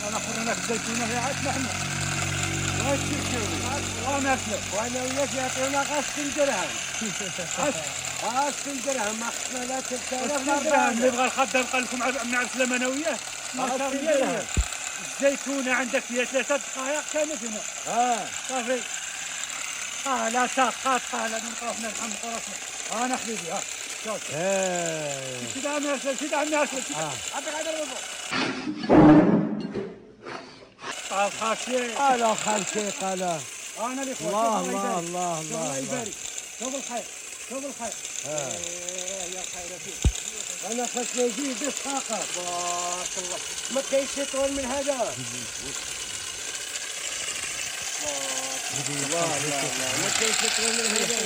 انا خذنا في الزيتونه هي عندنا احنا. واش تسوي؟ وانا اسلم. وانا وياك يعطيونا 50 درهم. 50 درهم ما خصنا لا 3000 درهم. نبغى الخدام قال لكم نعرف لهم انا وياه. 10 درهم. الزيتونه عندك هي 3 دقائق كانت هنا. صافي. لا ساقات لا نلقاو حنا نحمقوا راسنا. انا حبيبي شوف. شد عمي اسلم شد عمي اسلم. عطيك هذا الوضوء. قال خاشي. قال خاشي قال. انا اللي الله الله الله الله يبارك. شوف الخير شوف الخير. يا خير فيك. انا خصني نزيد الطاقه. بارك الله. ما كاينش يطول من هذا. الله لا ما كاينش يطول من هذا.